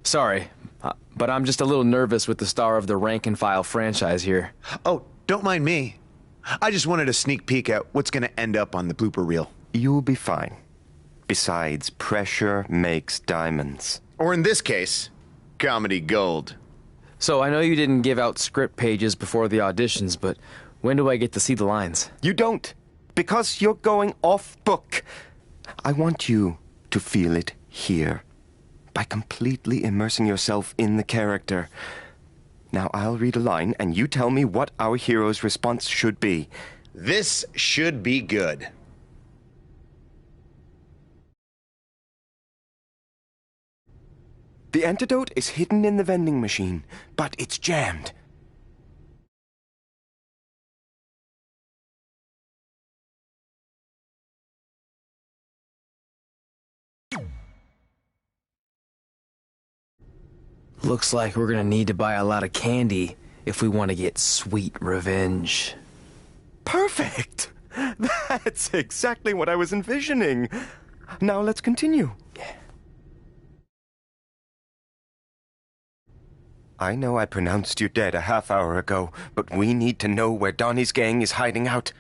Sorry, but I'm just a little nervous with the star of the rank and file franchise here. Oh, don't mind me. I just wanted a sneak peek at what's going to end up on the blooper reel. You'll be fine. Besides, pressure makes diamonds. Or in this case, comedy gold. So I know you didn't give out script pages before the auditions, but when do I get to see the lines? You don't, because you're going off book. I want you to feel it here, by completely immersing yourself in the character. Now I'll read a line, and you tell me what our hero's response should be. This should be good. The antidote is hidden in the vending machine, but it's jammed. Looks like we're gonna need to buy a lot of candy if we want to get sweet revenge. Perfect! That's exactly what I was envisioning. Now let's continue. I know I pronounced you dead a half hour ago, but we need to know where Donnie's gang is hiding out.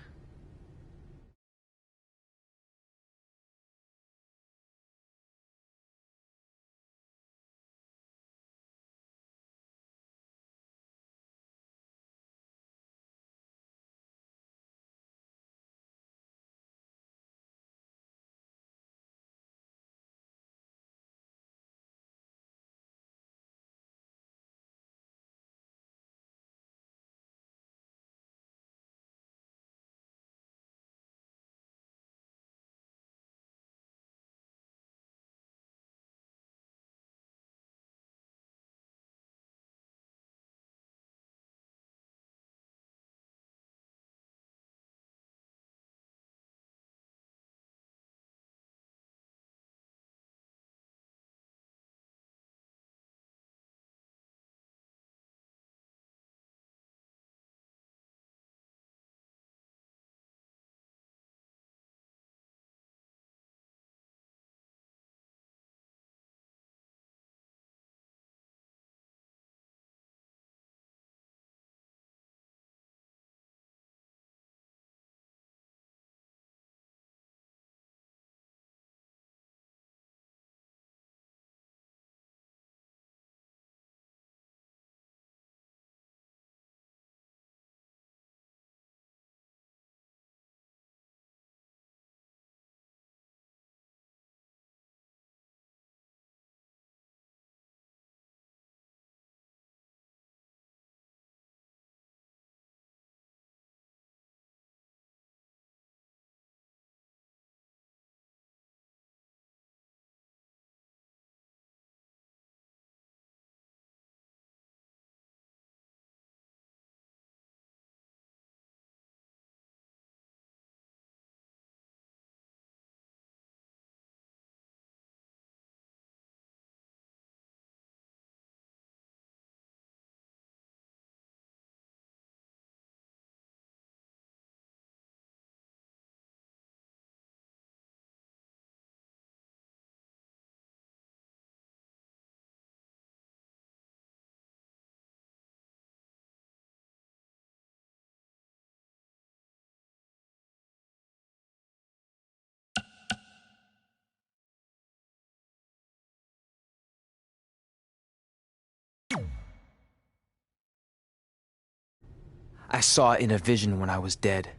I saw it in a vision when I was dead.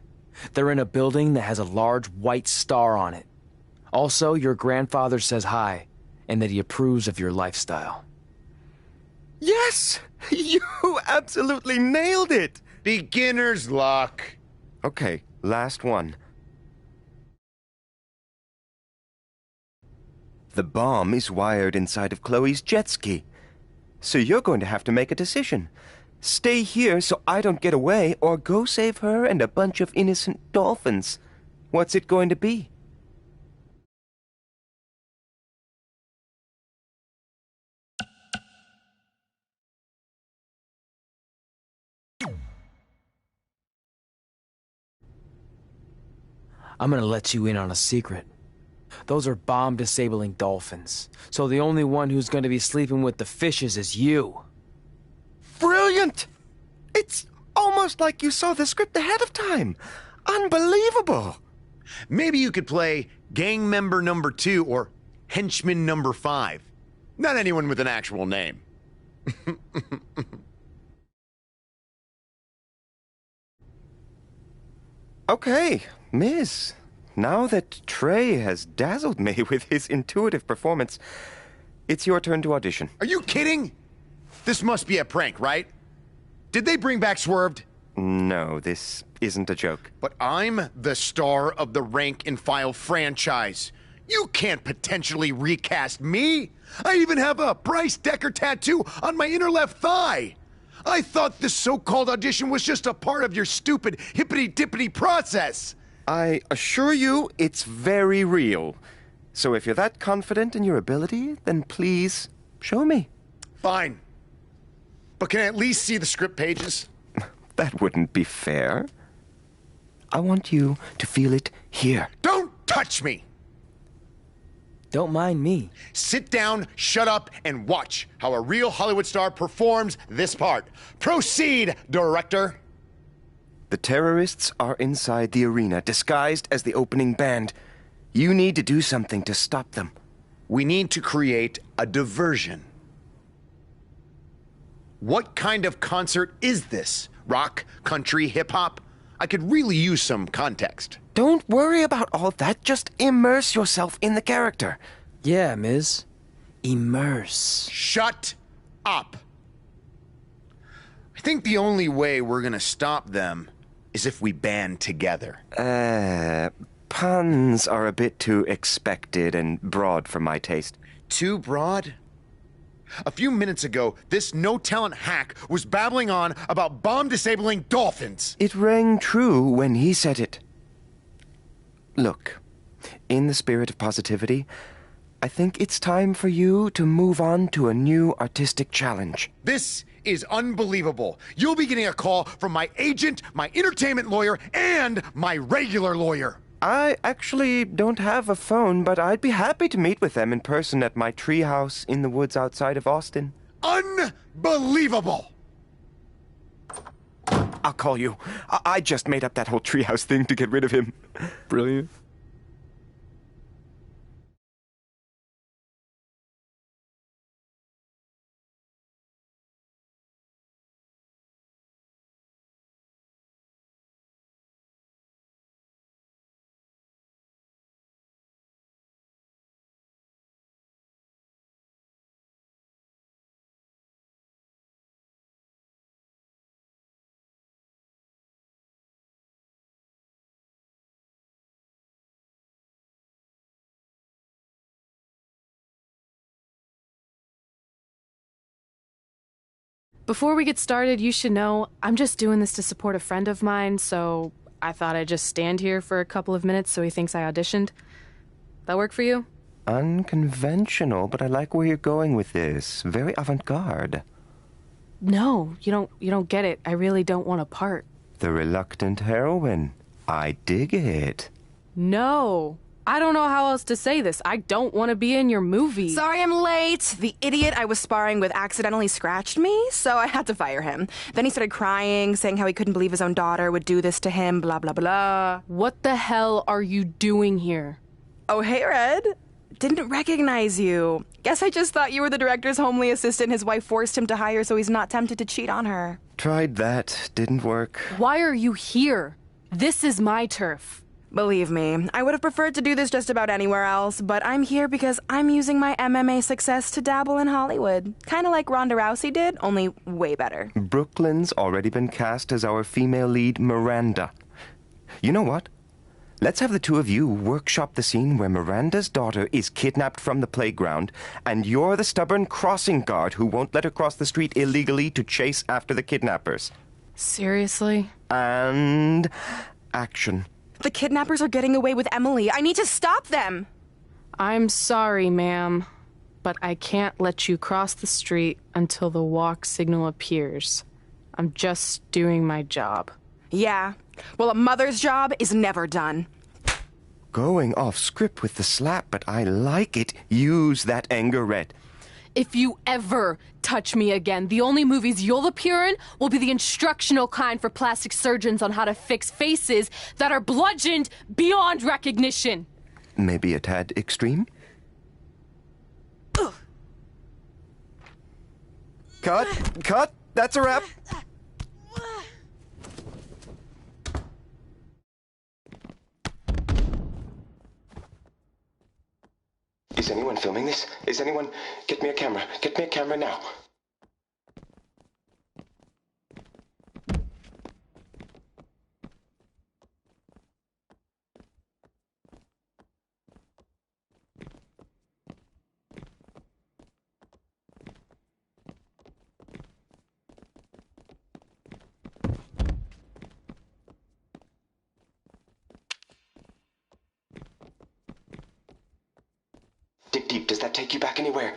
They're in a building that has a large white star on it. Also, your grandfather says hi, and that he approves of your lifestyle. Yes! You absolutely nailed it! Beginner's luck. Okay, last one. The bomb is wired inside of Chloe's jet ski. So you're going to have to make a decision. Stay here so I don't get away, or go save her and a bunch of innocent dolphins. What's it going to be? I'm gonna let you in on a secret. Those are bomb-disabling dolphins. So the only one who's going to be sleeping with the fishes is you. Brilliant! It's almost like you saw the script ahead of time. Unbelievable! Maybe you could play gang member number 2 or henchman number 5. Not anyone with an actual name. Okay, Miss. Now that Trey has dazzled me with his intuitive performance, it's your turn to audition. Are you kidding? This must be a prank, right? Did they bring back Swerved? No, this isn't a joke. But I'm the star of the Rank and File franchise. You can't potentially recast me. I even have a Bryce Decker tattoo on my inner left thigh. I thought this so-called audition was just a part of your stupid hippity-dippity process. I assure you it's very real. So if you're that confident in your ability, then please show me. Fine. But can I at least see the script pages? That wouldn't be fair. I want you to feel it here. Don't touch me! Don't mind me. Sit down, shut up, and watch how a real Hollywood star performs this part. Proceed, director. The terrorists are inside the arena, disguised as the opening band. You need to do something to stop them. We need to create a diversion. What kind of concert is this? Rock, country, hip-hop? I could really use some context. Don't worry about all that. Just immerse yourself in the character. Yeah, Ms. Immerse. Shut up. I think the only way we're gonna stop them is if we band together. Puns are a bit too expected and broad for my taste. Too broad? A few minutes ago, this no-talent hack was babbling on about bomb-disabling dolphins. It rang true when he said it. Look, in the spirit of positivity, I think it's time for you to move on to a new artistic challenge. This is unbelievable. You'll be getting a call from my agent, my entertainment lawyer, and my regular lawyer. I actually don't have a phone, but I'd be happy to meet with them in person at my treehouse in the woods outside of Austin. Unbelievable! I'll call you. I just made up that whole treehouse thing to get rid of him. Brilliant. Before we get started, you should know I'm just doing this to support a friend of mine, so I thought I'd just stand here for a couple of minutes so he thinks I auditioned. That work for you? Unconventional, but I like where you're going with this. Very avant-garde. No, you don't get it. I really don't want a part. The reluctant heroine. I dig it. No. I don't know how else to say this. I don't want to be in your movie. Sorry I'm late. The idiot I was sparring with accidentally scratched me, so I had to fire him. Then he started crying, saying how he couldn't believe his own daughter would do this to him, blah, blah, blah. What the hell are you doing here? Oh, hey, Red. Didn't recognize you. Guess I just thought you were the director's homely assistant his wife forced him to hire so he's not tempted to cheat on her. Tried that. Didn't work. Why are you here? This is my turf. Believe me, I would have preferred to do this just about anywhere else, but I'm here because I'm using my MMA success to dabble in Hollywood. Kind of like Ronda Rousey did, only way better. Brooklyn's already been cast as our female lead, Miranda. You know what? Let's have the two of you workshop the scene where Miranda's daughter is kidnapped from the playground, and you're the stubborn crossing guard who won't let her cross the street illegally to chase after the kidnappers. Seriously? And action. The kidnappers are getting away with Emily. I need to stop them! I'm sorry, ma'am, but I can't let you cross the street until the walk signal appears. I'm just doing my job. Yeah. Well, a mother's job is never done. Going off script with the slap, but I like it. Use that anger red. If you ever touch me again, the only movies you'll appear in will be the instructional kind for plastic surgeons on how to fix faces that are bludgeoned beyond recognition. Maybe a tad extreme? Ugh. Cut! That's a wrap! Is anyone filming this? Is anyone... Get me a camera. Get me a camera now. Dig deep. Does that take you back anywhere?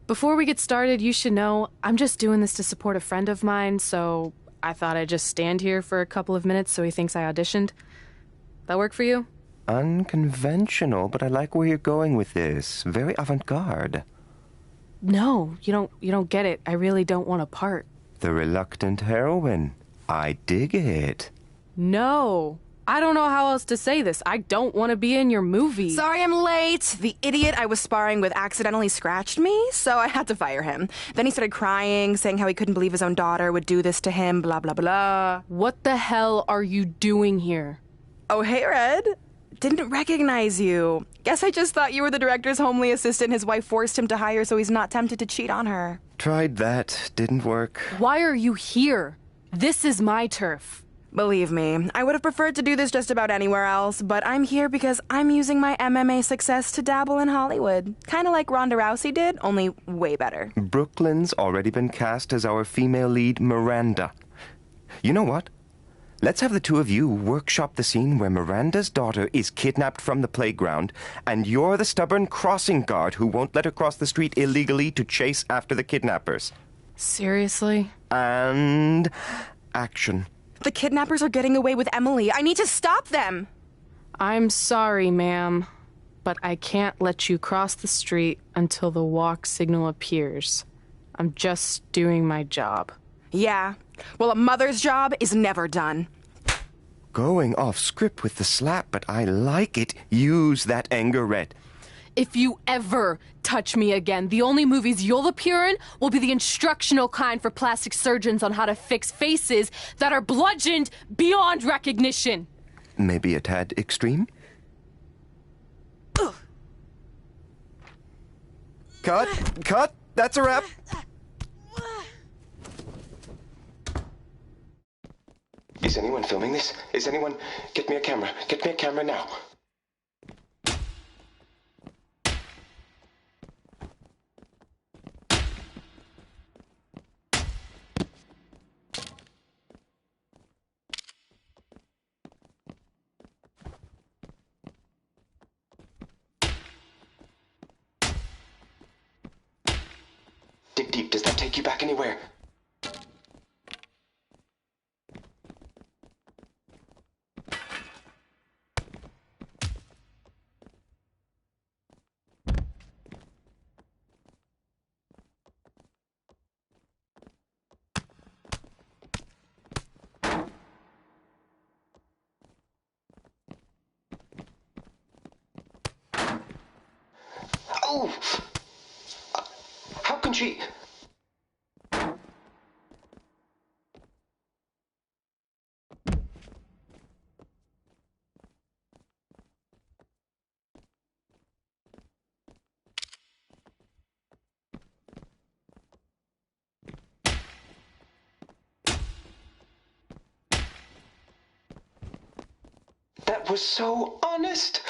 Before we get started, you should know I'm just doing this to support a friend of mine, so I thought I'd just stand here for a couple of minutes so he thinks I auditioned. That work for you? Unconventional, but I like where you're going with this. Very avant-garde. No, you don't get it. I really don't want a part. The reluctant heroine. I dig it. No. I don't know how else to say this. I don't want to be in your movie. Sorry I'm late. The idiot I was sparring with accidentally scratched me, so I had to fire him. Then he started crying, saying how he couldn't believe his own daughter would do this to him, blah, blah, blah. What the hell are you doing here? Oh, hey, Red. Didn't recognize you. Guess I just thought you were the director's homely assistant his wife forced him to hire so he's not tempted to cheat on her. Tried that. Didn't work. Why are you here? This is my turf. Believe me, I would have preferred to do this just about anywhere else, but I'm here because I'm using my MMA success to dabble in Hollywood. Kind of like Ronda Rousey did, only way better. Brooklyn's already been cast as our female lead, Miranda. You know what? Let's have the two of you workshop the scene where Miranda's daughter is kidnapped from the playground, and you're the stubborn crossing guard who won't let her cross the street illegally to chase after the kidnappers. Seriously? And... action. The kidnappers are getting away with Emily. I need to stop them! I'm sorry, ma'am, but I can't let you cross the street until the walk signal appears. I'm just doing my job. Yeah. Well, a mother's job is never done. Going off script with the slap, but I like it. Use that anger red. If you ever touch me again, the only movies you'll appear in will be the instructional kind for plastic surgeons on how to fix faces that are bludgeoned beyond recognition. Maybe a tad extreme? Ugh. Cut! That's a wrap! Is anyone filming this? Is anyone... Get me a camera. Get me a camera now. Dig deep. Does that take you back anywhere? Oh! How can she... That was so honest!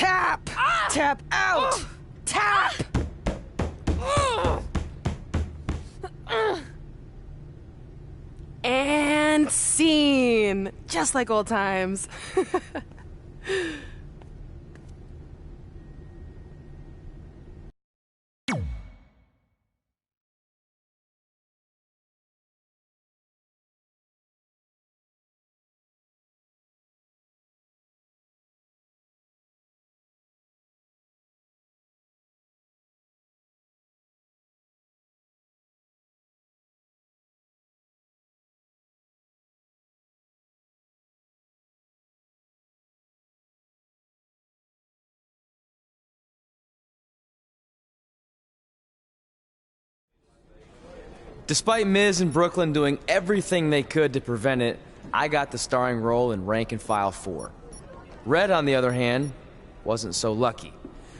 Tap! Tap out! Tap! And scene! Just like old times. Despite Miz and Brooklyn doing everything they could to prevent it, I got the starring role in Rank and File 4. Red, on the other hand, wasn't so lucky.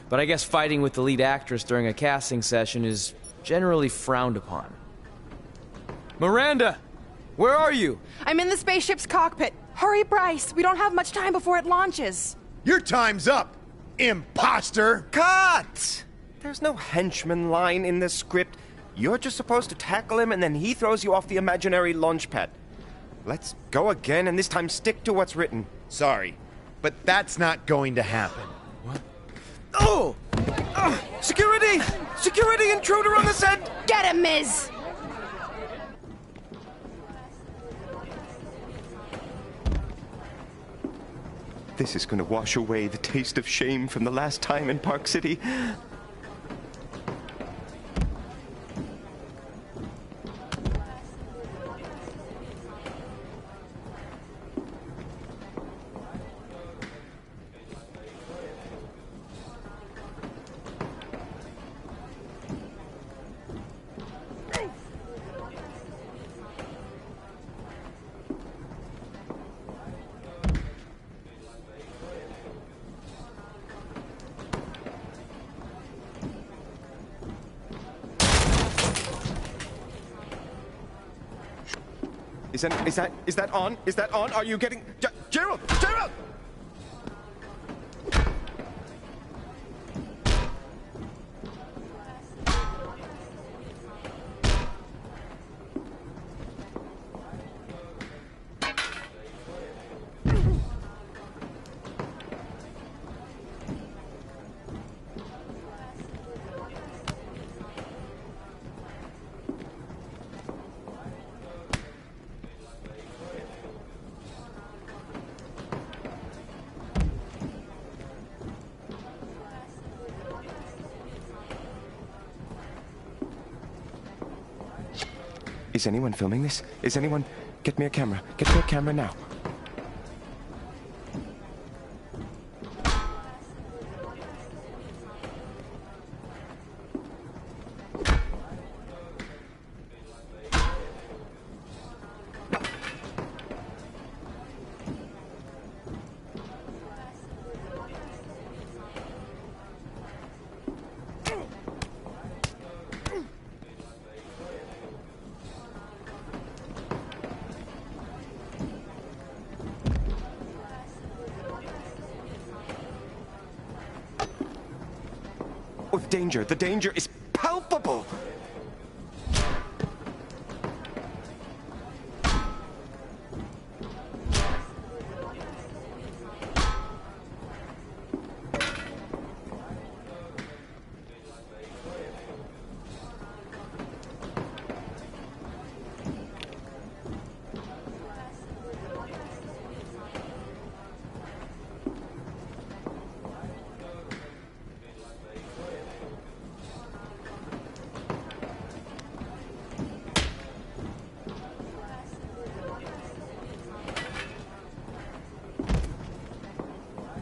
But I guess fighting with the lead actress during a casting session is generally frowned upon. Miranda! Where are you? I'm in the spaceship's cockpit. Hurry, Bryce. We don't have much time before it launches. Your time's up, imposter! Cut! There's no henchman line in this script. You're just supposed to tackle him and then he throws you off the imaginary launch pad. Let's go again and this time stick to what's written. Sorry, but that's not going to happen. What? Oh! Security! Security intruder on the set! Get him, Miz! This is going to wash away the taste of shame from the last time in Park City. Is that on? Is that on? Are you getting... Gerald! Gerald! Is anyone filming this? Is anyone... Get me a camera. Get me a camera now. Oh, the danger is palpable!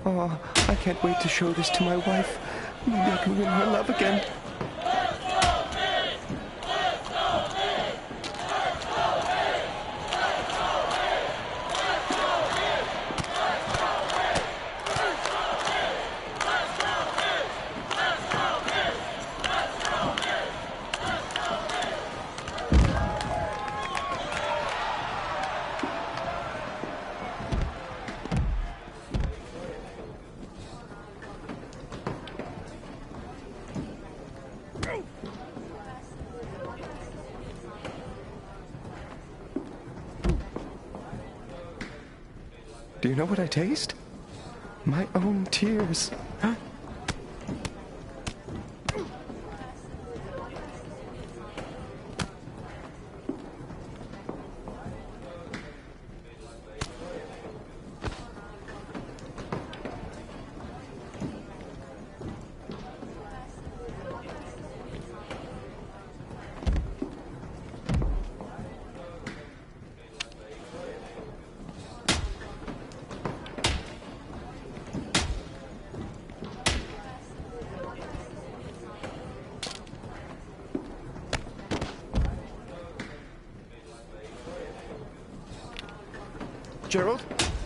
Oh, I can't wait to show this to my wife. Maybe I can win her love again. Do you know what I taste? My own tears.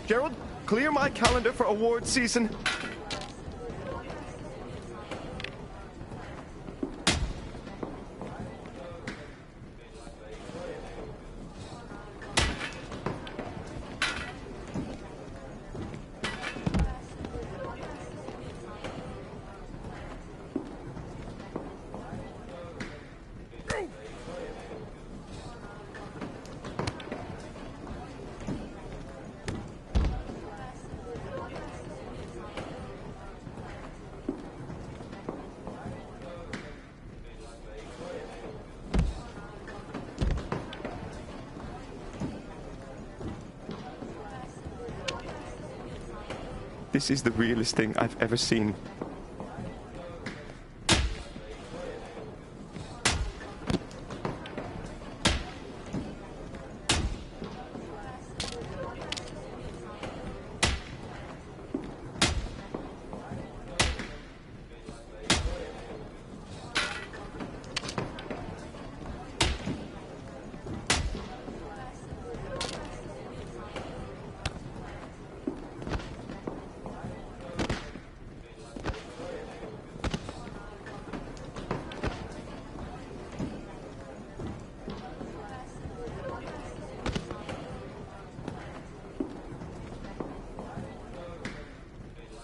Gerald, clear my calendar for award season. This is the realest thing I've ever seen.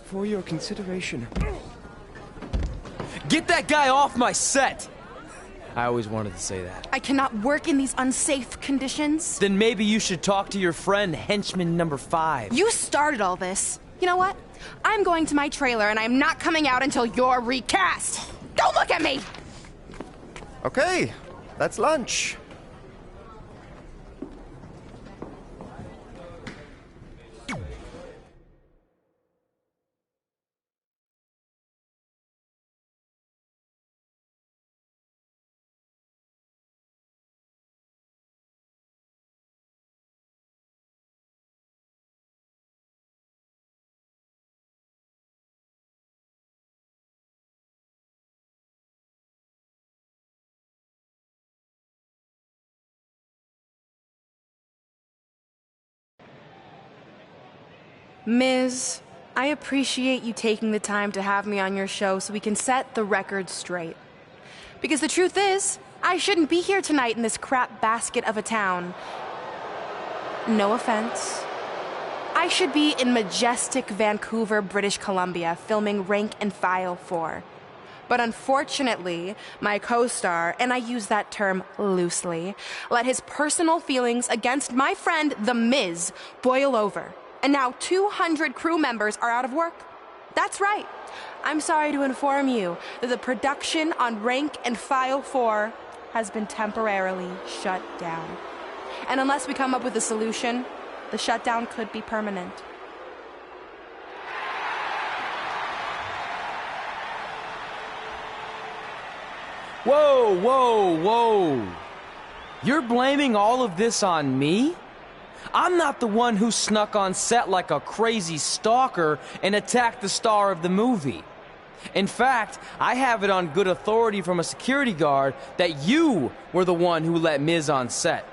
For your consideration. Get that guy off my set! I always wanted to say that. I cannot work in these unsafe conditions. Then maybe you should talk to your friend, henchman number 5. You started all this. You know what? I'm going to my trailer and I'm not coming out until you're recast. Don't look at me! Okay, that's lunch. Ms., I appreciate you taking the time to have me on your show so we can set the record straight. Because the truth is, I shouldn't be here tonight in this crap basket of a town. No offense. I should be in majestic Vancouver, British Columbia, filming Rank and File 4. But unfortunately, my co-star, and I use that term loosely, let his personal feelings against my friend, The Miz, boil over. And now 200 crew members are out of work. That's right. I'm sorry to inform you that the production on Rank and File 4 has been temporarily shut down. And unless we come up with a solution, the shutdown could be permanent. Whoa, whoa, whoa. You're blaming all of this on me? I'm not the one who snuck on set like a crazy stalker and attacked the star of the movie. In fact, I have it on good authority from a security guard that you were the one who let Miz on set.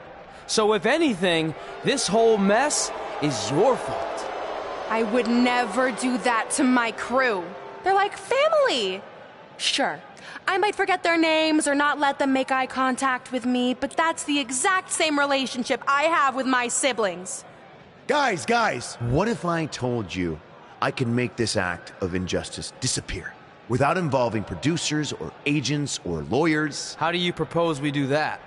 So if anything, this whole mess is your fault. I would never do that to my crew. They're like family. Sure, I might forget their names or not let them make eye contact with me, but that's the exact same relationship I have with my siblings. Guys, what if I told you I can make this act of injustice disappear without involving producers or agents or lawyers? How do you propose we do that?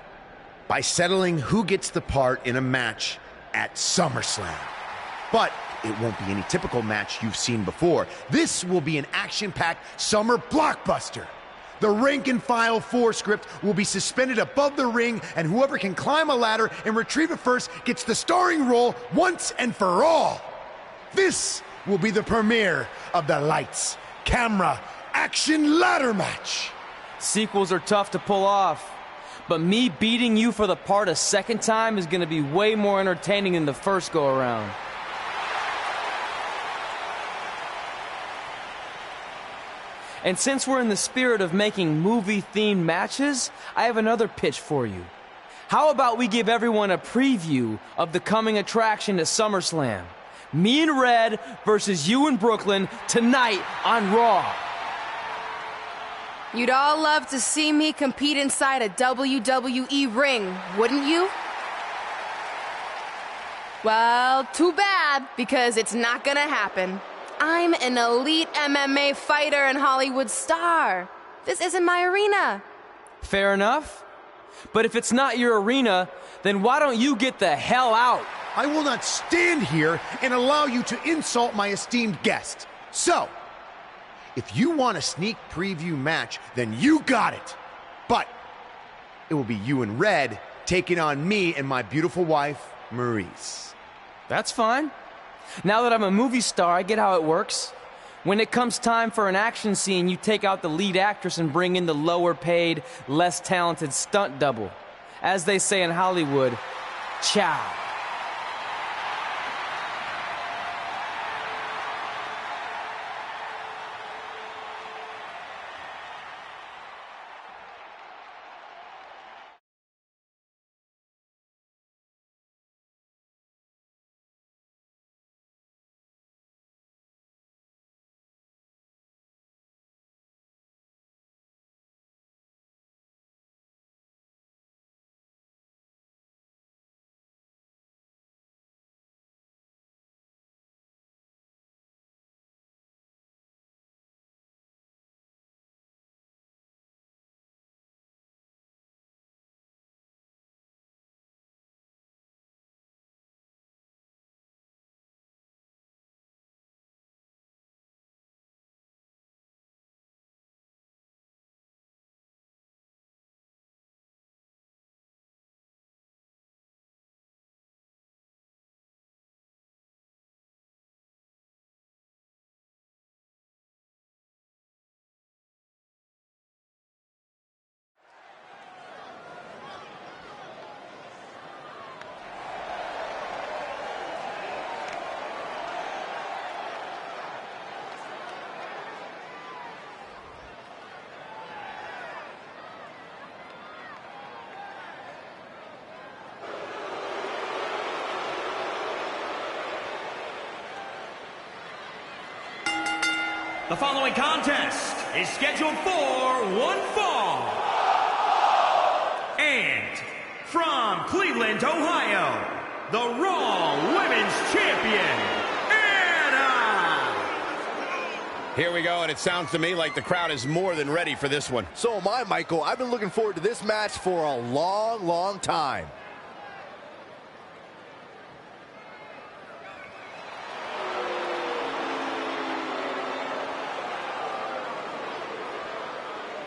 By settling who gets the part in a match at SummerSlam. But it won't be any typical match you've seen before. This will be an action-packed summer blockbuster. The rank and file 4 script will be suspended above the ring, and whoever can climb a ladder and retrieve it first gets the starring role once and for all. This will be the premiere of the lights, camera, action ladder match. Sequels are tough to pull off, but me beating you for the part a second time is going to be way more entertaining than the first go-around. And since we're in the spirit of making movie-themed matches, I have another pitch for you. How about we give everyone a preview of the coming attraction to SummerSlam? Me and Red versus you in Brooklyn tonight on Raw. You'd all love to see me compete inside a WWE ring, wouldn't you? Well, too bad, because it's not gonna happen. I'm an elite MMA fighter and Hollywood star. This isn't my arena. Fair enough. But if it's not your arena, then why don't you get the hell out? I will not stand here and allow you to insult my esteemed guest. So, if you want a sneak preview match, then you got it. But it will be you and Red taking on me and my beautiful wife, Maurice. That's fine. Now that I'm a movie star, I get how it works. When it comes time for an action scene, you take out the lead actress and bring in the lower paid, less talented stunt double. As they say in Hollywood, ciao. The following contest is scheduled for one fall. And from Cleveland, Ohio, the Raw Women's Champion, Anna! Here we go, and it sounds to me like the crowd is more than ready for this one. So am I, Michael. I've been looking forward to this match for a long, long time.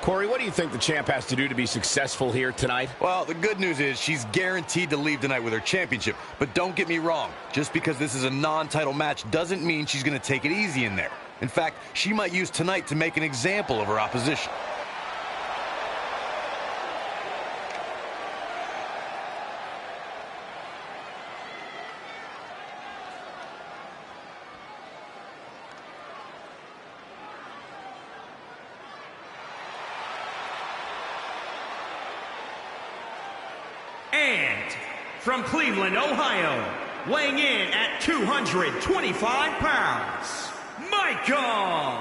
Corey, what do you think the champ has to do to be successful here tonight? Well, the good news is she's guaranteed to leave tonight with her championship. But don't get me wrong, just because this is a non-title match doesn't mean she's going to take it easy in there. In fact, she might use tonight to make an example of her opposition. And from Cleveland, Ohio, weighing in at 225 pounds, Michael!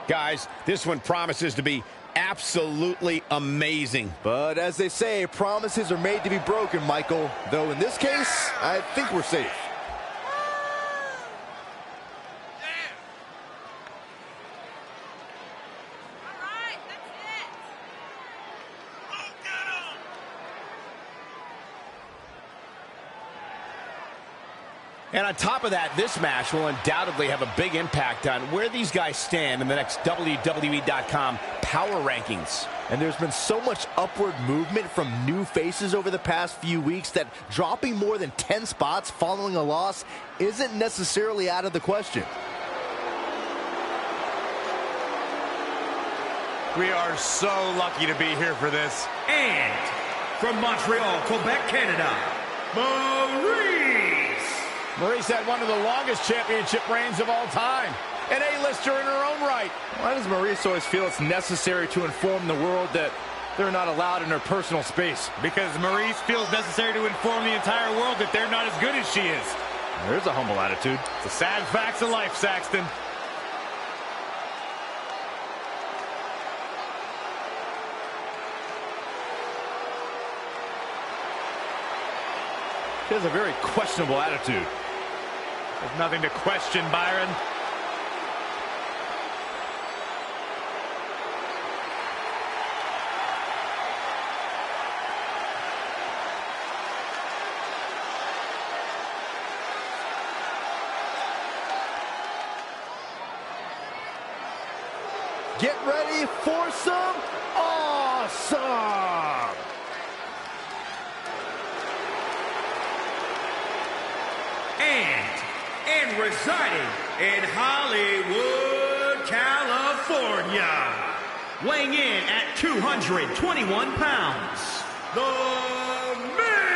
Guys, this one promises to be absolutely amazing. But as they say, promises are made to be broken, Michael. Though in this case, I think we're safe. And on top of that, this match will undoubtedly have a big impact on where these guys stand in the next WWE.com power rankings. And there's been so much upward movement from new faces over the past few weeks that dropping more than 10 spots following a loss isn't necessarily out of the question. We are so lucky to be here for this. And from Montreal, Quebec, Canada, Maurice. Maurice had one of the longest championship reigns of all time. An A-lister in her own right. Why does Maurice always feel it's necessary to inform the world that they're not allowed in her personal space? Because Maurice feels necessary to inform the entire world that they're not as good as she is. There's a humble attitude. It's the sad facts of life, Saxton. She has a very questionable attitude. There's nothing to question, Byron. Get ready for some awesome! And residing in Hollywood, California, weighing in at 221 pounds, The Miz!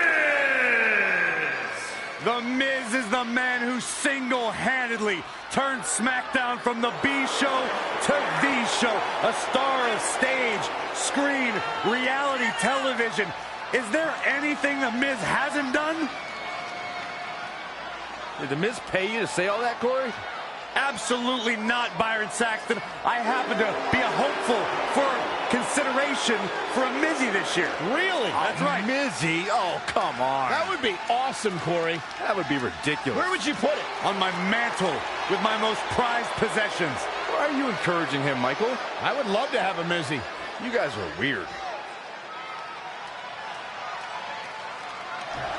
The Miz is the man who single-handedly turned SmackDown from the B show to the show. A star of stage, screen, reality television. Is there anything the Miz hasn't done? Did the Miz pay you to say all that, Corey? Absolutely not, Byron Saxton. I happen to be a hopeful for consideration for a Mizzy this year. Really? That's right. Mizzy? Oh, come on. That would be awesome, Corey. That would be ridiculous. Where would you put it? On my mantle with my most prized possessions. Why are you encouraging him, Michael? I would love to have a Mizzy. You guys are weird.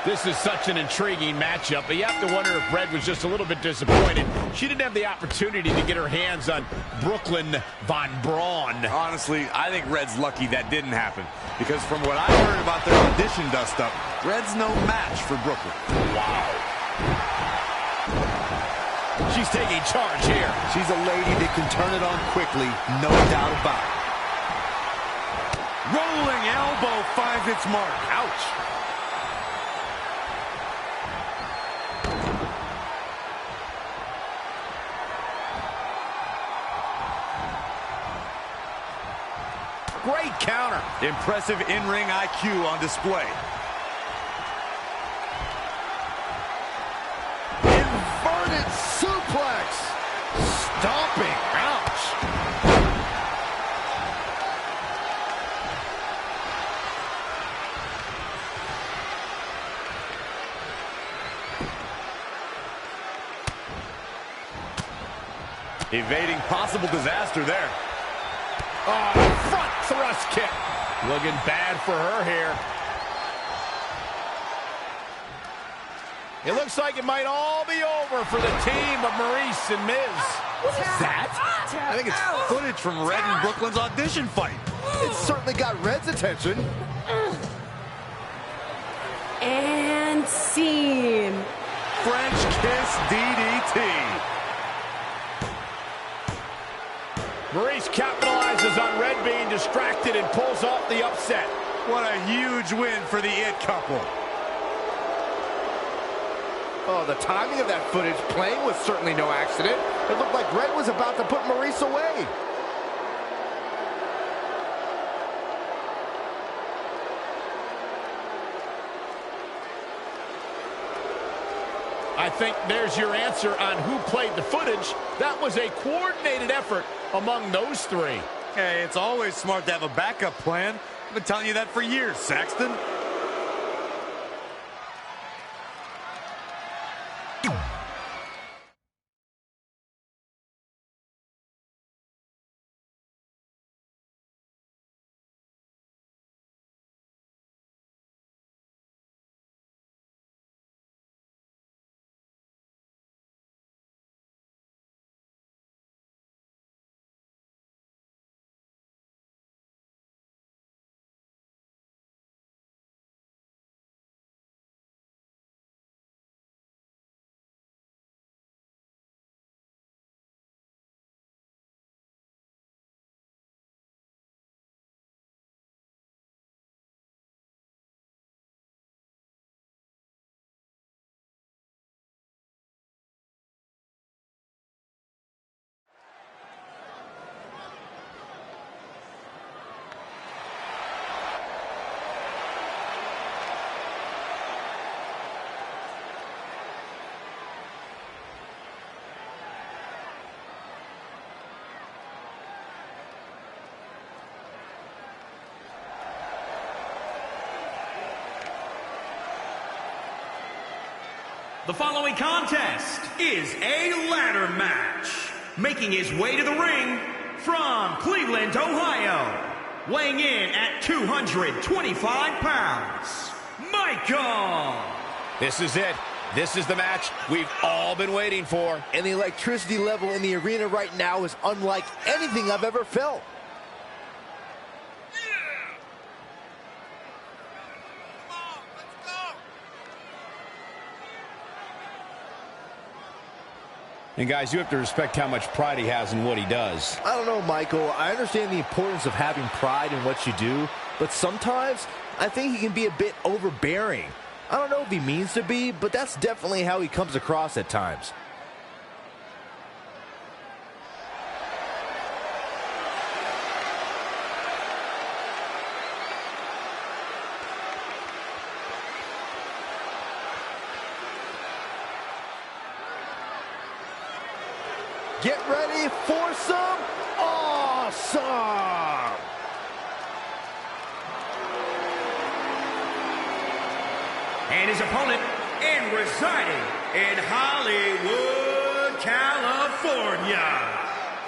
This is such an intriguing matchup, but you have to wonder if Red was just a little bit disappointed. She didn't have the opportunity to get her hands on Brooklyn Von Braun. Honestly, I think Red's lucky that didn't happen. Because from what I heard about their audition dust-up, Red's no match for Brooklyn. Wow. She's taking charge here. She's a lady that can turn it on quickly, no doubt about it. Rolling elbow finds its mark. Ouch. Great counter. Impressive in-ring IQ on display. Inverted suplex. Stomping. Ouch. Evading possible disaster there. Oh, front thrust kick. Looking bad for her here. It looks like it might all be over for the team of Maurice and Miz. What is that? I think it's footage from Red and Brooklyn's audition fight. It certainly got Red's attention. And scene. French kiss DDT. Maurice capitalizes on Red being distracted and pulls off the upset. What a huge win for the It couple. Oh, the timing of that footage playing was certainly no accident. It looked like Red was about to put Maurice away. I think there's your answer on who played the footage. That was a coordinated effort among those three. Hey, it's always smart to have a backup plan. I've been telling you that for years, Saxton. The following contest is a ladder match. Making his way to the ring from Cleveland, Ohio, weighing in at 225 pounds, Michael. This is it. This is the match we've all been waiting for. And the electricity level in the arena right now is unlike anything I've ever felt. And guys, you have to respect how much pride he has in what he does. I don't know, Michael. I understand the importance of having pride in what you do, but sometimes I think he can be a bit overbearing. I don't know if he means to be, but that's definitely how he comes across at times. Get ready for some awesome! And his opponent, and residing in Hollywood, California,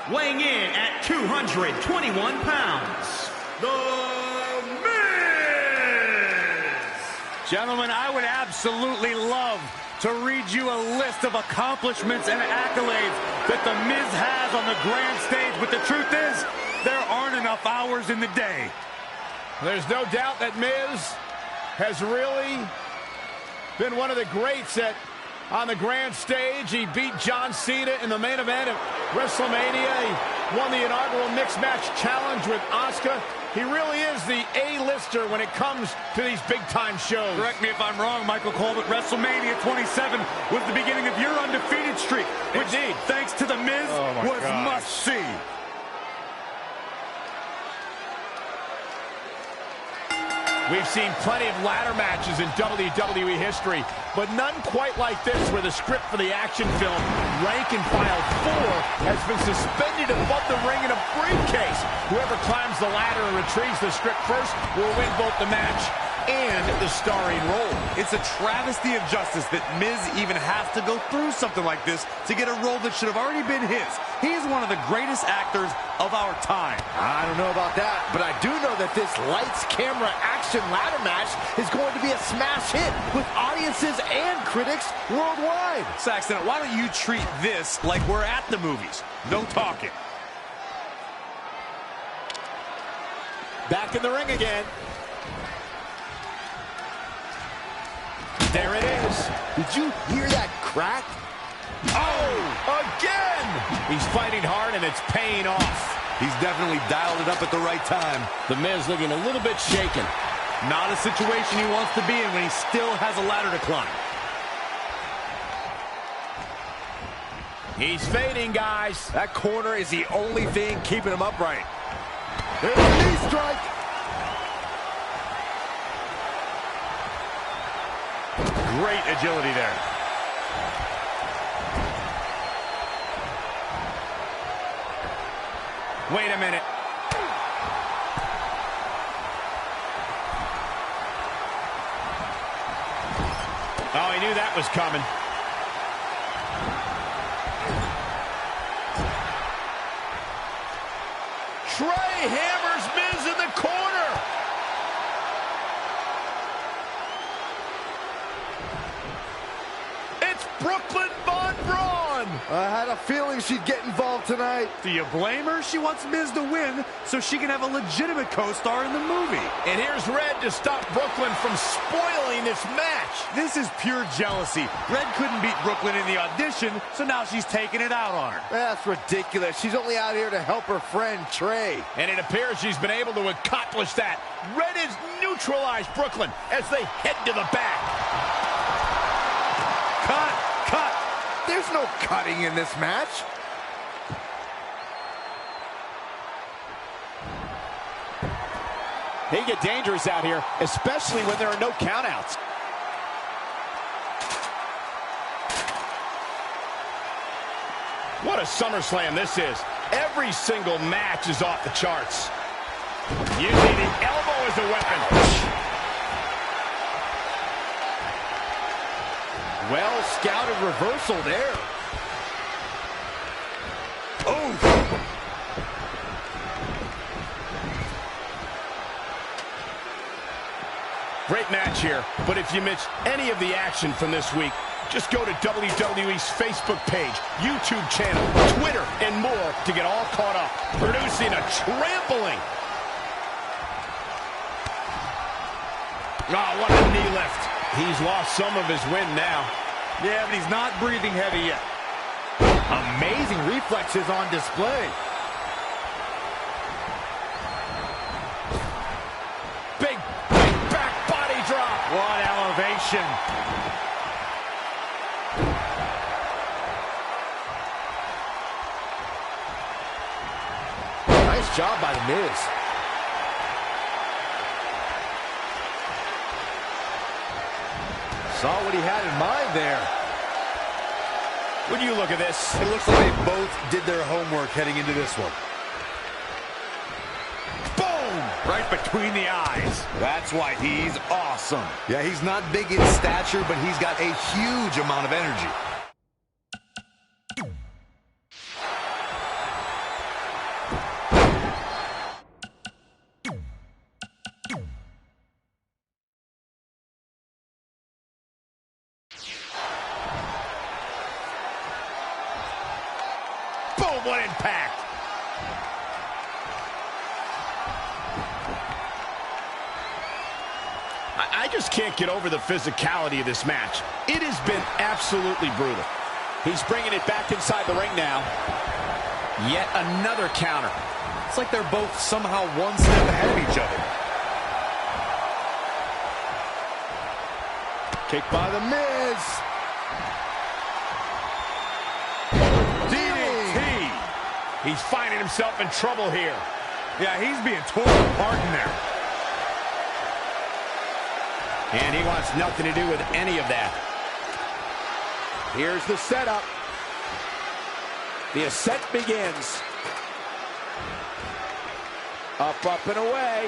weighing in at 221 pounds, The Miz! Gentlemen, I would absolutely love to read you a list of accomplishments and accolades that The Miz has on the grand stage, but the truth is, there aren't enough hours in the day. There's no doubt that Miz has really been one of the greats on the grand stage. He beat John Cena in the main event of WrestleMania. He won the inaugural Mixed Match Challenge with Asuka. He really is the A-lister when it comes to these big-time shows. Correct me if I'm wrong, Michael Cole, but WrestleMania 27 was the beginning of your undefeated streak, which, indeed, thanks to The Miz, was must-see. We've seen plenty of ladder matches in WWE history, but none quite like this, where the script for the action film, Rank and File 4, has been suspended above the ring in a briefcase. Whoever climbs the ladder and retrieves the script first will win both the match and the starring role. It's a travesty of justice that Miz even has to go through something like this to get a role that should have already been his. He's one of the greatest actors of our time. I don't know about that, but I do know that this lights, camera, action ladder match is going to be a smash hit with audiences and critics worldwide. Saxton, why don't you treat this like we're at the movies? No talking. Back in the ring again. There it is. Did you hear that crack? Oh, again! He's fighting hard and it's paying off. He's definitely dialed it up at the right time. The Miz looking a little bit shaken. Not a situation he wants to be in when he still has a ladder to climb. He's fading, guys. That corner is the only thing keeping him upright. There's a knee strike. Great agility there. Wait a minute. Oh, he knew that was coming. Trey hammers Miz in the corner. It's Brooklyn Von Braun. I had a feeling she'd get involved tonight. Do you blame her? She wants Miz to win so she can have a legitimate co-star in the movie. And here's Red to stop Brooklyn from spoiling this match. This is pure jealousy. Red couldn't beat Brooklyn in the audition, so now she's taking it out on her. That's ridiculous. She's only out here to help her friend Trey. And it appears she's been able to accomplish that. Red has neutralized Brooklyn as they head to the back. Cut! Cut! There's no cutting in this match. They get dangerous out here, especially when there are no countouts. What a SummerSlam this is. Every single match is off the charts. Using the elbow as a weapon. Well-scouted reversal there. Oh! Great match here, but if you missed any of the action from this week, just go to WWE's Facebook page, YouTube channel, Twitter, and more to get all caught up. Producing a trampling. Oh, what a knee lift. He's lost some of his wind now. Yeah, but he's not breathing heavy yet. Amazing reflexes on display. Big back body drop. What elevation. Nice job by The Miz. Saw what he had in mind there. When you look at this, It looks like they both did their homework heading into this one. boom! Right between the eyes. That's why he's awesome. Yeah, he's not big in stature, but he's got a huge amount of energy. Boom, what impact! I just can't get over the physicality of this match. It has been absolutely brutal. He's bringing it back inside the ring now. Yet another counter. It's like they're both somehow one step ahead of each other. Kick by The Miz. DDT. He's finding himself in trouble here. Yeah, he's being torn apart in there. And he wants nothing to do with any of that. Here's the setup. The ascent begins. Up, up, and away.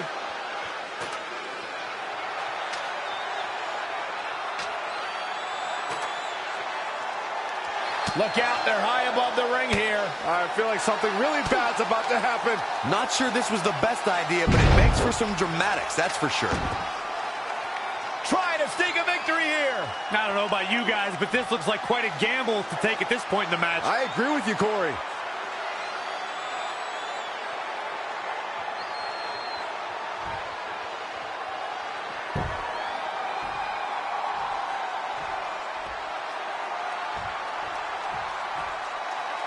Look out, they're high above the ring here. I feel like something really bad's about to happen. Not sure this was the best idea, but it makes for some dramatics, that's for sure. Trying to sneak a victory here. I don't know about you guys, but this looks like quite a gamble to take at this point in the match. I agree with you, Corey.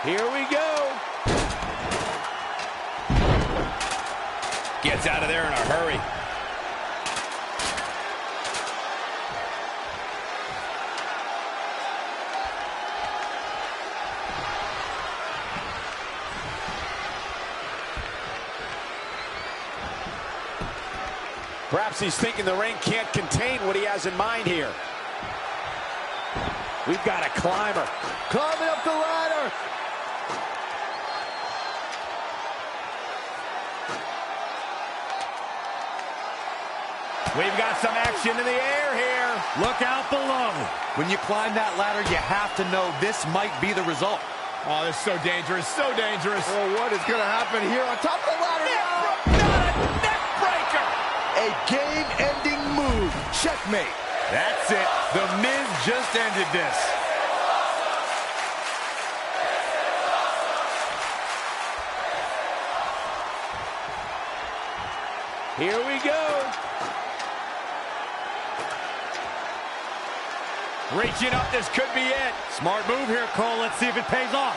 Here we go. Gets out of there in a hurry. Perhaps he's thinking the ring can't contain what he has in mind here. We've got a climber. Climbing up the ladder. We've got some action in the air here. Look out below. When you climb that ladder, you have to know this might be the result. Oh, this is so dangerous, so dangerous. Oh, what is going to happen here on top of the ladder? Not a neck breaker. A game-ending move. Checkmate. That's it. The Miz just ended this. Here we go. Reaching up, this could be it. Smart move here, Cole. Let's see if it pays off.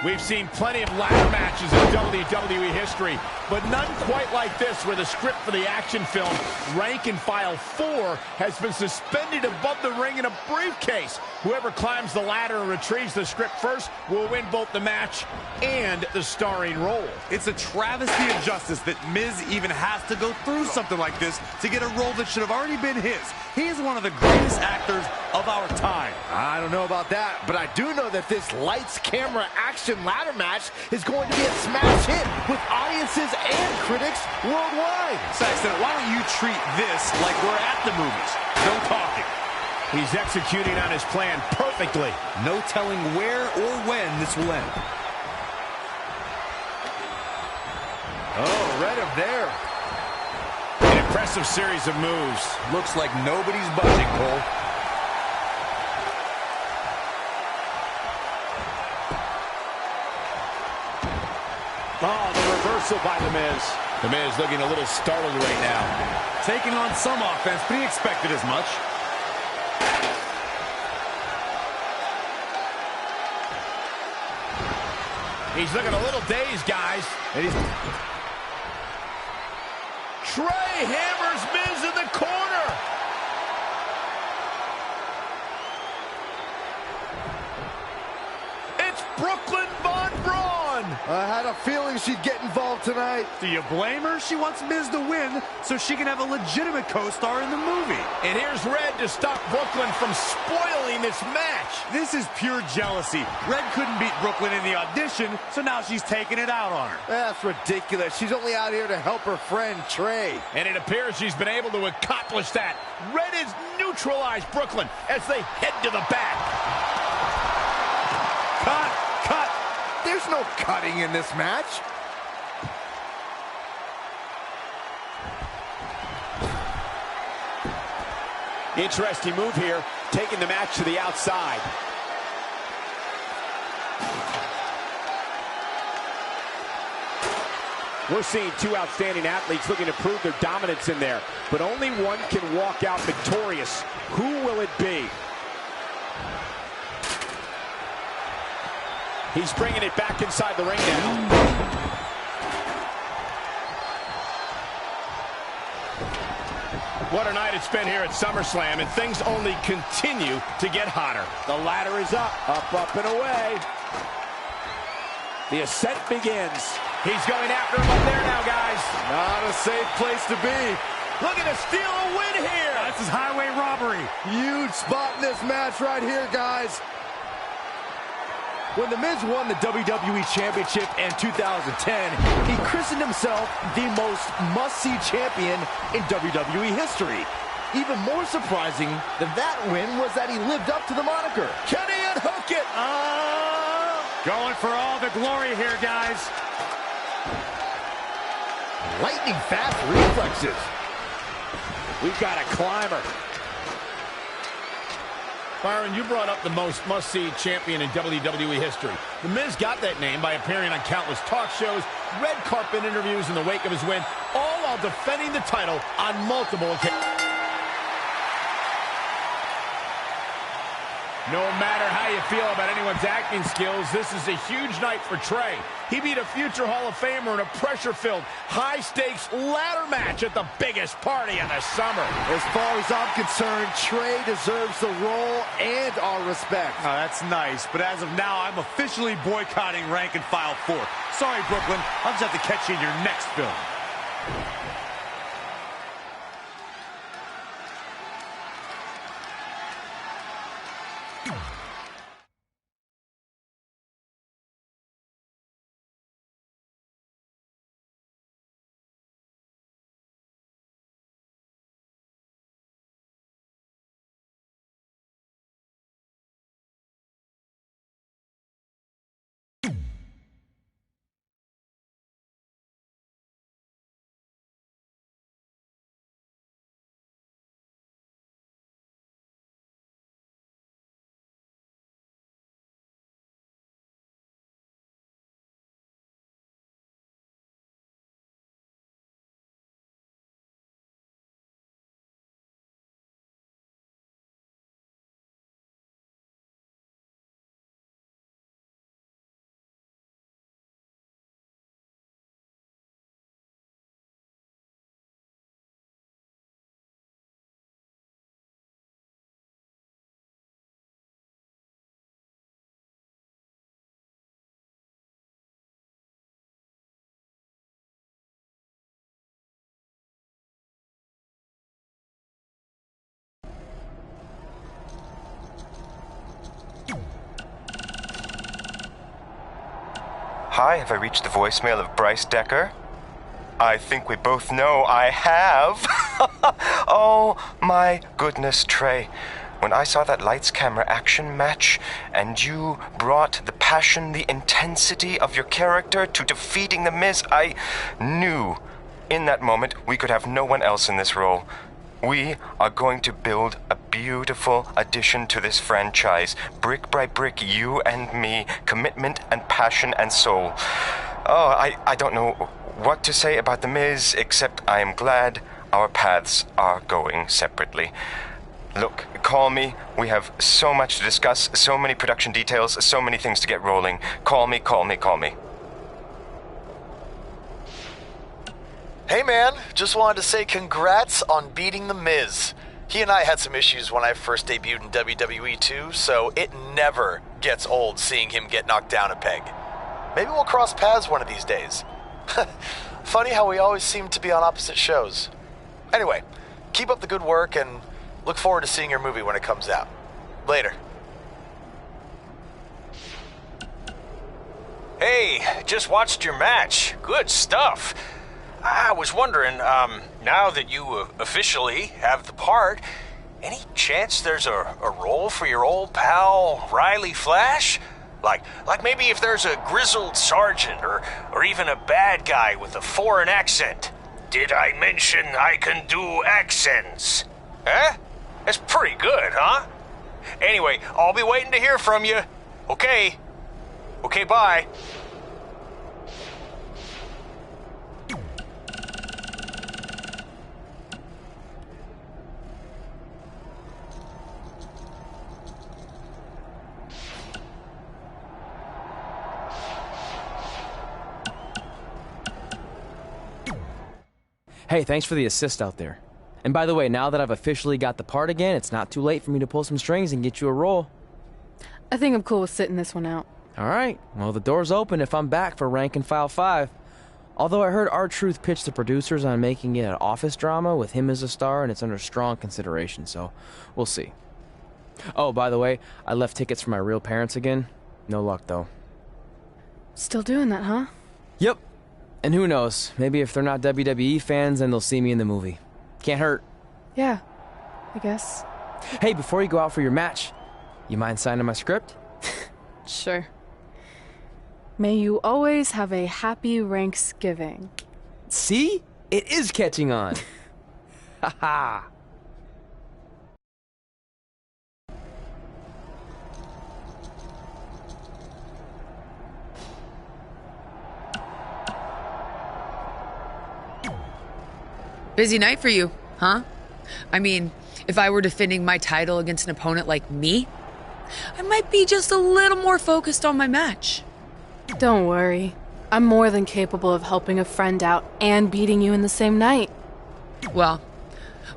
We've seen plenty of ladder matches in WWE history, but none quite like this, where the script for the action film, Rank and File 4, has been suspended above the ring in a briefcase. Whoever climbs the ladder and retrieves the script first will win both the match and the starring role. It's a travesty of justice that Miz even has to go through something like this to get a role that should have already been his. He is one of the greatest actors of our time. I don't know about that, but I do know that this lights, camera, action Elimination ladder match is going to be a smash hit with audiences and critics worldwide. Saxton, why don't you treat this like we're at the movies? No talking. He's executing on his plan perfectly. No telling where or when this will end. Oh, read him there. An impressive series of moves. Looks like nobody's budging, Cole. Oh, the reversal by The Miz. The Miz looking a little startled right now. Taking on some offense, but he expected as much. He's looking a little dazed, guys. And he's... Trey hammers Miz in the corner. It's Brooklyn Von Braun. I had a feeling she'd get involved tonight. Do you blame her? She wants Miz to win so she can have a legitimate co-star in the movie. And here's Red to stop Brooklyn from spoiling this match. This is pure jealousy. Red couldn't beat Brooklyn in the audition, so now she's taking it out on her. That's ridiculous. She's only out here to help her friend, Trey. And it appears she's been able to accomplish that. Red has neutralized Brooklyn as they head to the back. Cut! There's no cutting in this match. Interesting move here, taking the match to the outside. We're seeing two outstanding athletes looking to prove their dominance in there, but only one can walk out victorious. Who will it be? He's bringing it back inside the ring now. What a night it's been here at SummerSlam, and things only continue to get hotter. The ladder is up, and away. The ascent begins. He's going after him up there now, guys. Not a safe place to be. Looking to steal a win here. This is highway robbery. Huge spot in this match right here, guys. When The Miz won the WWE Championship in 2010, he christened himself the most must-see champion in WWE history. Even more surprising than that win was that he lived up to the moniker. Can he unhook it? Going for all the glory here, guys. Lightning fast reflexes. We've got a climber. Byron, you brought up the most must-see champion in WWE history. The Miz got that name by appearing on countless talk shows, red carpet interviews in the wake of his win, all while defending the title on multiple occasions. No matter how you feel about anyone's acting skills, this is a huge night for Trey. He beat a future Hall of Famer in a pressure-filled, high-stakes ladder match at the biggest party of the summer. As far as I'm concerned, Trey deserves the role and our respect. Oh, that's nice, but as of now, I'm officially boycotting Rank and File 4. Sorry, Brooklyn. I'll just have to catch you in your next film. Hi, have I reached the voicemail of Bryce Decker? I think we both know I have. Oh, my goodness, Trey. When I saw that lights, camera, action match, and you brought the passion, the intensity of your character to defeating The Miz, I knew in that moment we could have no one else in this role. We are going to build a beautiful addition to this franchise. Brick by brick, you and me, commitment and passion and soul. Oh, I don't know what to say about The Miz, except I am glad our paths are going separately. Look, call me. We have so much to discuss, so many production details, so many things to get rolling. Call me, call me, call me. Hey man, just wanted to say congrats on beating The Miz. He and I had some issues when I first debuted in WWE too, so it never gets old seeing him get knocked down a peg. Maybe we'll cross paths one of these days. Funny how we always seem to be on opposite shows. Anyway, keep up the good work and look forward to seeing your movie when it comes out. Later. Hey, just watched your match. Good stuff. I was wondering, now that you officially have the part, any chance there's a role for your old pal Riley Flash? Like maybe if there's a grizzled sergeant or even a bad guy with a foreign accent. Did I mention I can do accents? Huh? That's pretty good, huh? Anyway, I'll be waiting to hear from you. Okay. Okay, bye. Hey, thanks for the assist out there. And by the way, now that I've officially got the part again, it's not too late for me to pull some strings and get you a role. I think I'm cool with sitting this one out. Alright, well the door's open if I'm back for Rank and File 5. Although I heard R-Truth pitch the producers on making it an office drama with him as a star, and it's under strong consideration, so we'll see. Oh, by the way, I left tickets for my real parents again. No luck, though. Still doing that, huh? Yep. And who knows, maybe if they're not WWE fans, then they'll see me in the movie. Can't hurt. Yeah, I guess. Hey, before you go out for your match, you mind signing my script? Sure. May you always have a happy Ranksgiving. See? It is catching on. Haha. Busy night for you, huh? I mean, if I were defending my title against an opponent like me, I might be just a little more focused on my match. Don't worry. I'm more than capable of helping a friend out and beating you in the same night. Well,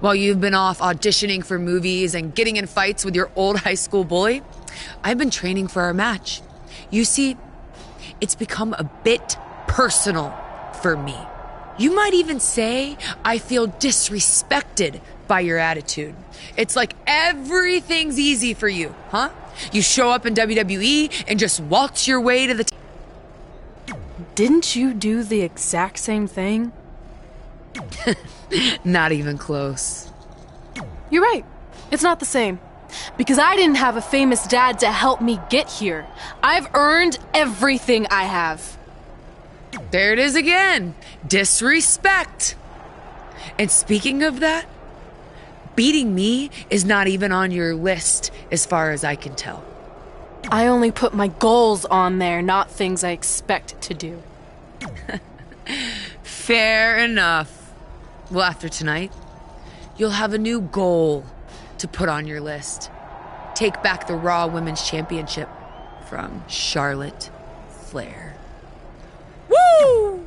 while you've been off auditioning for movies and getting in fights with your old high school bully, I've been training for our match. You see, it's become a bit personal for me. You might even say I feel disrespected by your attitude. It's like everything's easy for you, huh? You show up in WWE and just waltz your way to the Didn't you do the exact same thing? Not even close. You're right. It's not the same. Because I didn't have a famous dad to help me get here. I've earned everything I have. There it is again. Disrespect. And speaking of that, beating me is not even on your list as far as I can tell. I only put my goals on there, not things I expect to do. Fair enough. Well, after tonight, you'll have a new goal to put on your list. Take back the Raw Women's Championship from Charlotte Flair. Woo!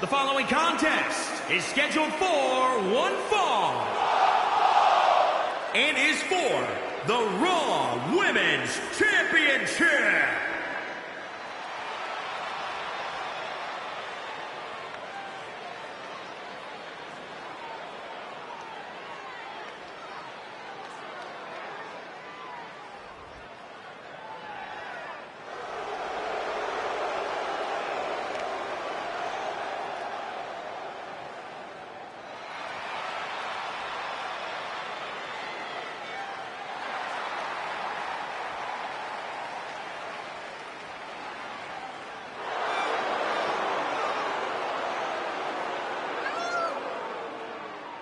The following contest is scheduled for one fall and is for the Raw Women's Championship.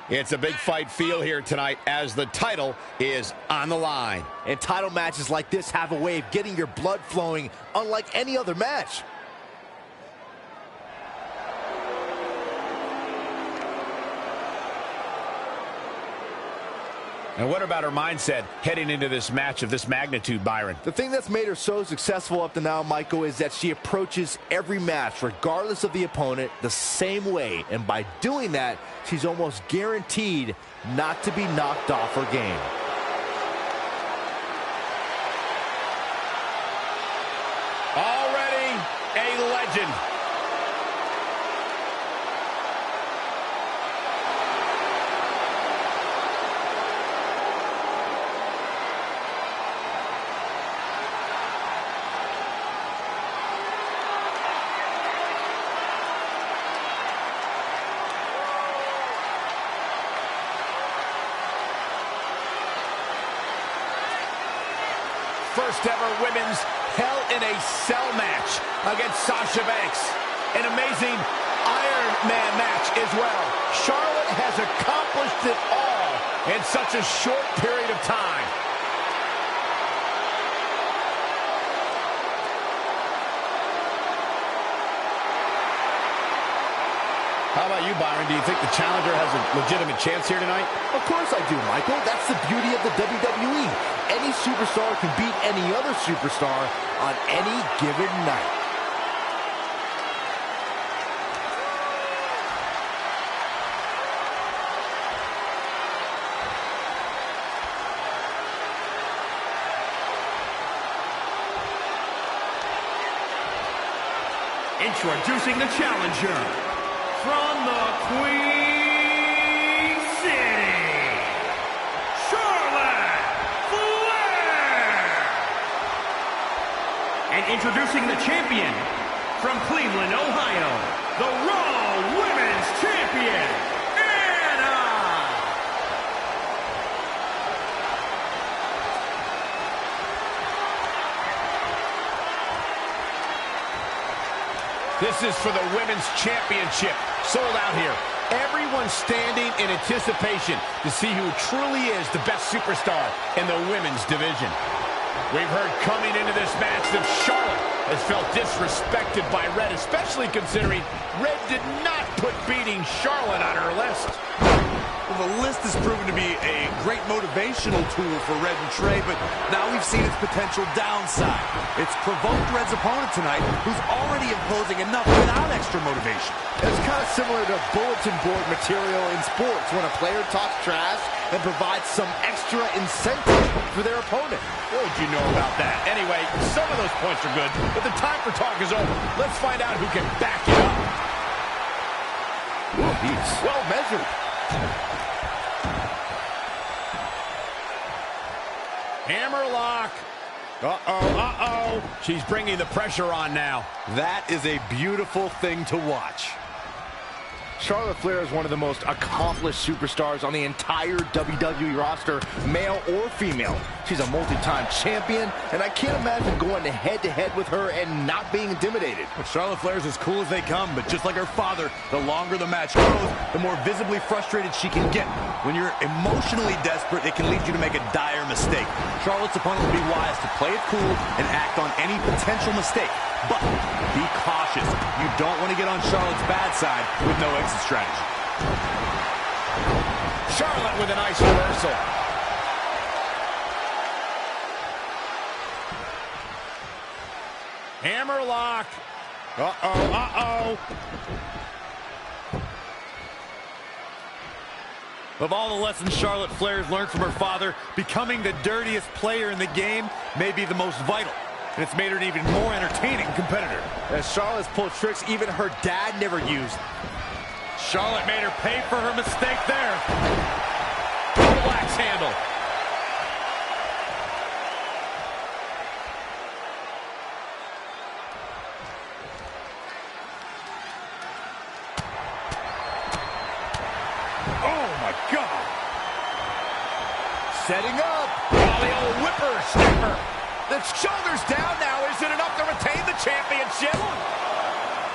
It's a big fight feel here tonight as the title is on the line. And title matches like this have a way of getting your blood flowing unlike any other match. And what about her mindset heading into this match of this magnitude, Byron? The thing that's made her so successful up to now, Michael, is that she approaches every match, regardless of the opponent, the same way. And by doing that, she's almost guaranteed not to be knocked off her game. Already a legend. First ever women's Hell in a Cell match against Sasha Banks. An amazing Iron Man match as well. Charlotte has accomplished it all in such a short period of time. How about you, Byron? Do you think the challenger has a legitimate chance here tonight? Of course I do, Michael. That's the beauty of the WWE. Any superstar can beat any other superstar on any given night. Introducing the challenger from the Queen City, Charlotte Flair. And introducing the champion from Cleveland, Ohio, the Raw Women's Champion, Anna. This is for the Women's Championship. Sold out here. Everyone standing in anticipation to see who truly is the best superstar in the women's division. We've heard coming into this match that Charlotte has felt disrespected by Red, especially considering Red did not put beating Charlotte on her list. Well, the list has proven to be a great motivational tool for Red and Trey, but now we've seen its potential downside. It's provoked Red's opponent tonight, who's already imposing enough without extra motivation. It's kind of similar to bulletin board material in sports when a player talks trash and provides some extra incentive for their opponent. What would you know about that? Anyway, some of those points are good, but the time for talk is over. Let's find out who can back it up. Whoa, he's well measured. Hammerlock. Uh-oh. She's bringing the pressure on now. That is a beautiful thing to watch. Charlotte Flair is one of the most accomplished superstars on the entire WWE roster, male or female. She's a multi-time champion, and I can't imagine going head-to-head with her and not being intimidated. Well, Charlotte Flair's as cool as they come, but just like her father, the longer the match goes, the more visibly frustrated she can get. When you're emotionally desperate, it can lead you to make a dire mistake. Charlotte's opponent will be wise to play it cool and act on any potential mistake. But be cautious. You don't want to get on Charlotte's bad side with no exit strategy. Charlotte with a nice reversal. Hammerlock. Uh-oh. Of all the lessons Charlotte Flair's learned from her father, becoming the dirtiest player in the game may be the most vital. And it's made her an even more entertaining competitor. As Charlotte's pulled tricks even her dad never used. Charlotte made her pay for her mistake there. Double axe handle. Oh, my God. Setting up. Oh, the old whipper snapper. The shoulder's down now. Is it enough to retain the championship? 1,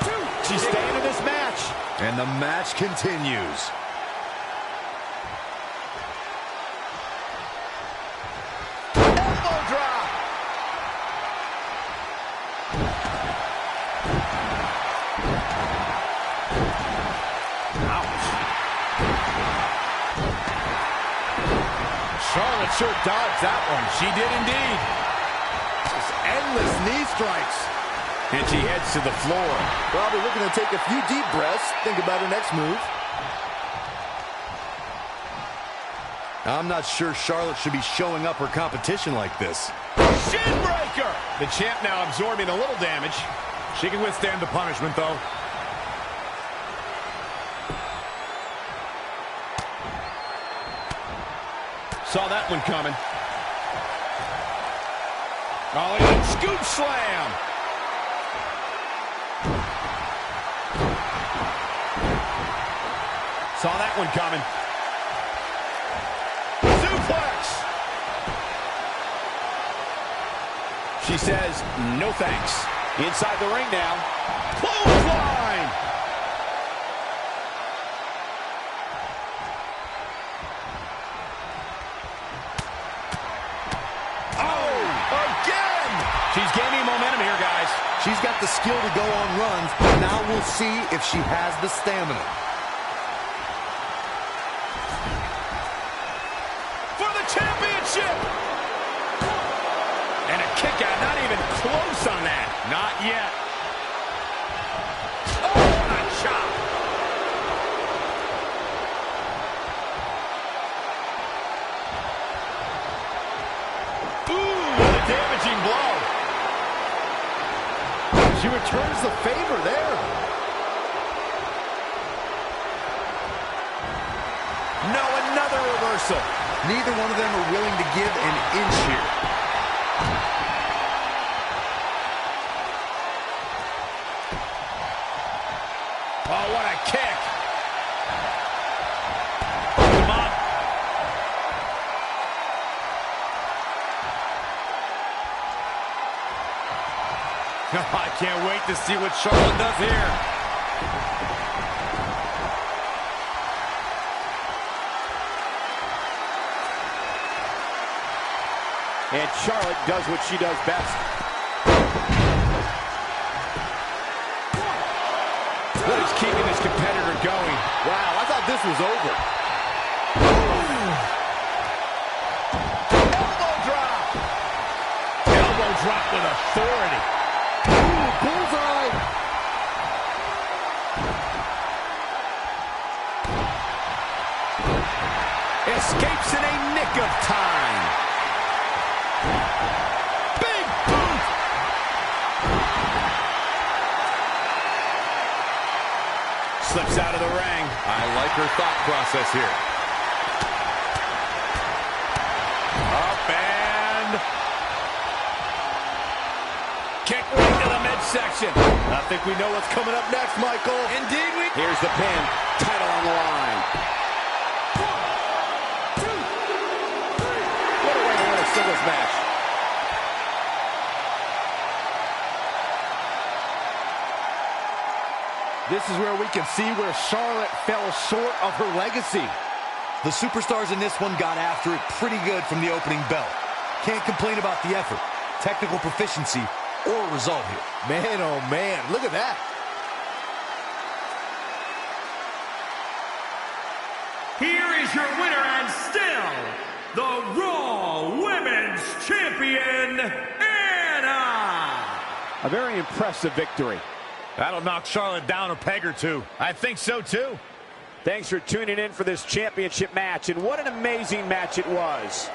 2. She's staying in this match. And the match continues. Elbow drop. Charlotte sure dodged that one. She did indeed. Just endless knee strikes. And she heads to the floor. Probably looking to take a few deep breaths. Think about her next move. I'm not sure Charlotte should be showing up her competition like this. Shin breaker. The champ now absorbing a little damage. She can withstand the punishment, though. Saw that one coming. Oh, and a scoop slam. Saw that one coming. Suplex. She says, no thanks. Inside the ring now. Clothesline. Oh, again. She's gaining momentum here, guys. She's got the skill to go on runs. Now we'll see if she has the stamina. For the championship. And a kick out, not even close on that. Not yet. Oh, what a chop. Ooh, what a damaging blow. She returns the favor there. No, another reversal. Neither one of them are willing to give an inch here. Oh, what a kick. Come on. I can't wait to see what Charlotte does here. And Charlotte does what she does best. What is keeping this competitor going? Wow, I thought this was over. Elbow drop. Elbow drop with authority. Ooh, bullseye. Escapes in a nick of time. Big boot. Slips out of the ring. I like her thought process here. Up and kick right to the midsection. I think we know what's coming up next, Michael. Indeed we... Here's the pin. Title on the line. 1, 2, 3. What a way to win a singles match. This is where we can see where Charlotte fell short of her legacy. The superstars in this one got after it pretty good from the opening bell. Can't complain about the effort, technical proficiency, or result here. Man, oh man, look at that. Here is your winner and still the Raw Women's Champion, Anna. A very impressive victory. That'll knock Charlotte down a peg or two. I think so, too. Thanks for tuning in for this championship match, and what an amazing match it was.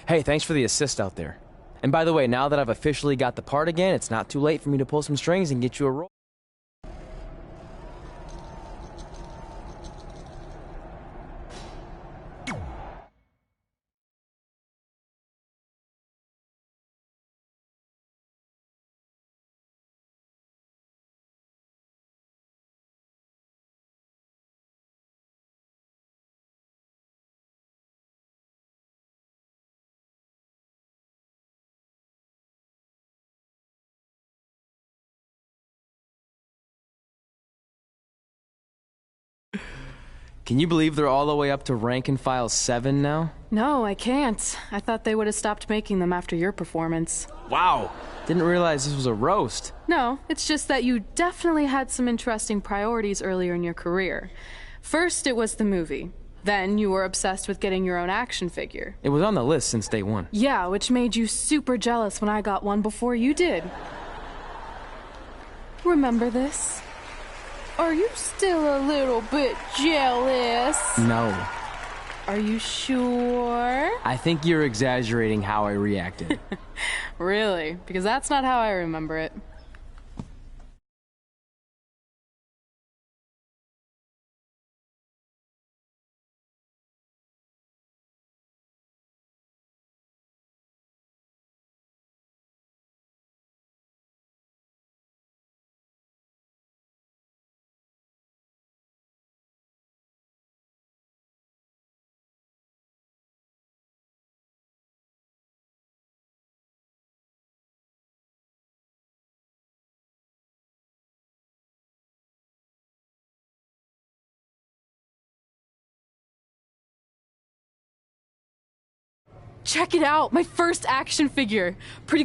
Hey, thanks for the assist out there. And by the way, now that I've officially got the part again, it's not too late for me to pull some strings and get you a role. Can you believe they're all the way up to rank and file 7 now? No, I can't. I thought they would have stopped making them after your performance. Wow! Didn't realize this was a roast. No, it's just that you definitely had some interesting priorities earlier in your career. First, it was the movie. Then you were obsessed with getting your own action figure. It was on the list since day one. Yeah, which made you super jealous when I got one before you did. Remember this? Are you still a little bit jealous? No. Are you sure? I think you're exaggerating how I reacted. Really? Because that's not how I remember it. Check it out! My first action figure! Pretty